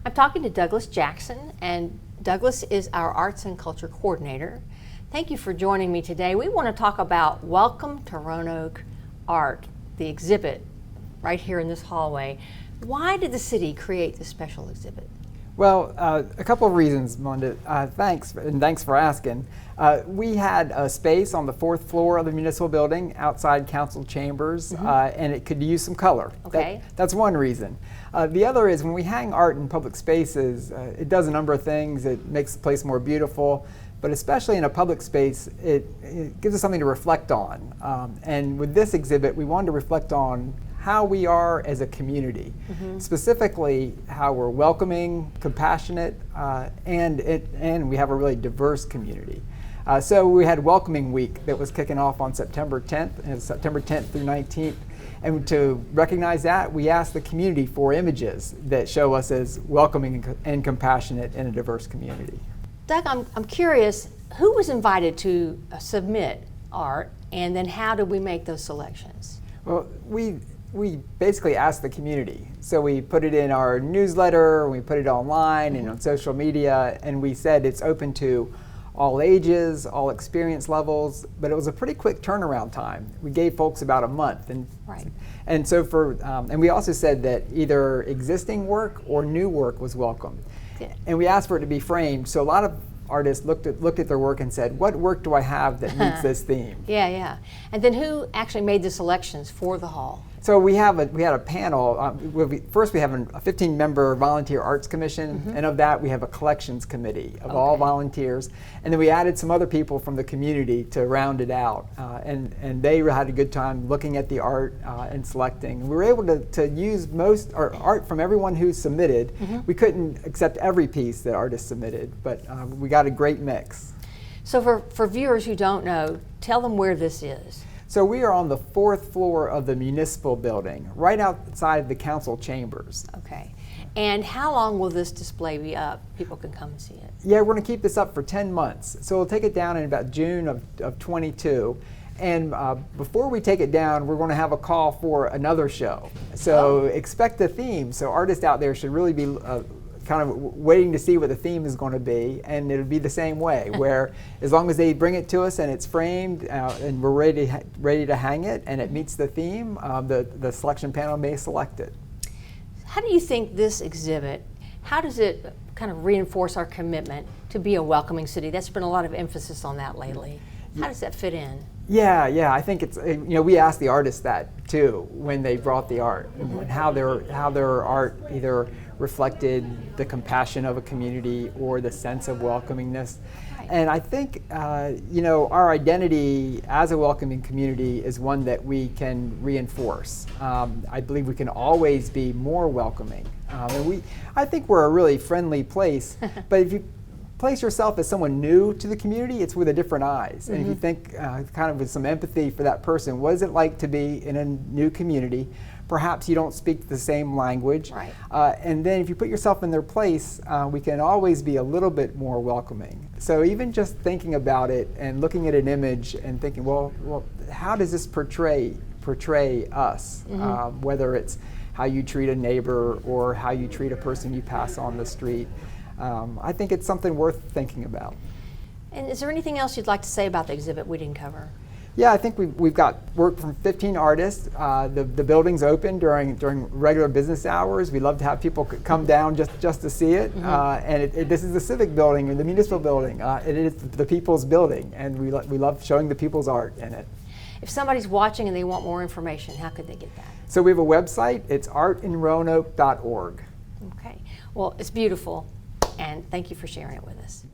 I'm talking to Douglas Jackson, and Douglas is our Arts and Culture Coordinator. Thank you for joining me today. We want to talk about Welcome to Roanoke Art, the exhibit right here in this hallway. Why did the city create this special exhibit? Well, a couple of reasons, Melinda. Thanks for asking. We had a space on the 4th floor of the Municipal Building outside council chambers, and it could use some color. Okay. That's one reason. The other is when we hang art in public spaces, it does a number of things. It makes the place more beautiful, but especially in a public space, it gives us something to reflect on. And with this exhibit, we wanted to reflect on how we are as a community, specifically how we're welcoming, compassionate, and we have a really diverse community. So we had Welcoming Week that was kicking off on September 10th, and September 10th through 19th. And to recognize that, we asked the community for images that show us as welcoming and compassionate in a diverse community. Doug, I'm curious, who was invited to submit art, and then how did we make those selections? Well, we basically asked the community. So we put it in our newsletter, we put it online and on social media, and we said it's open to all ages, all experience levels, but it was a pretty quick turnaround time. We gave folks about a month. And so and we also said that either existing work or new work was welcome. Yeah. And we asked for it to be framed, so a lot of artists looked at their work and said, what work do I have that meets this theme? Yeah. And then who actually made the selections for the hall? So we had a panel. First, we have a 15-member volunteer arts commission, and of that, we have a collections committee of all volunteers. And then we added some other people from the community to round it out. And they had a good time looking at the art and selecting. We were able to use most art from everyone who submitted. We couldn't accept every piece that artists submitted, but we got a great mix. So for viewers who don't know, tell them where this is. So we are on the 4th floor of the Municipal Building, right outside the council chambers. Okay. And how long will this display be up? People can come and see it. Yeah, we're going to keep this up for 10 months. So we'll take it down in about June of 22. And before we take it down, we're going to have a call for another show. So expect a theme. So artists out there should really be kind of waiting to see what the theme is going to be, and it'll be the same way, where as long as they bring it to us and it's framed and we're ready to hang it and it meets the theme, the selection panel may select it. How do you think this exhibit, how does it kind of reinforce our commitment to be a welcoming city? That's been a lot of emphasis on that lately. How does that fit in? Yeah, I think it's, we asked the artists that too when they brought the art, and how their art either reflected the compassion of a community or the sense of welcomingness. Right. And I think our identity as a welcoming community is one that we can reinforce. I believe we can always be more welcoming. I think we're a really friendly place, but if you place yourself as someone new to the community, it's with a different eyes. And if you think kind of with some empathy for that person, what is it like to be in a new community? Perhaps you don't speak the same language. Right. And then if you put yourself in their place, we can always be a little bit more welcoming. So even just thinking about it and looking at an image and thinking, well, how does this portray us? Whether it's how you treat a neighbor or how you treat a person you pass on the street. I think it's something worth thinking about. And is there anything else you'd like to say about the exhibit we didn't cover? Yeah, I think we've got work from 15 artists. The building's open during regular business hours. We love to have people come down just to see it. And this is the civic building, or the municipal building. It is the people's building, and we love showing the people's art in it. If somebody's watching and they want more information, how could they get that? So we have a website. It's artinroanoke.org. Okay. Well, it's beautiful, and thank you for sharing it with us.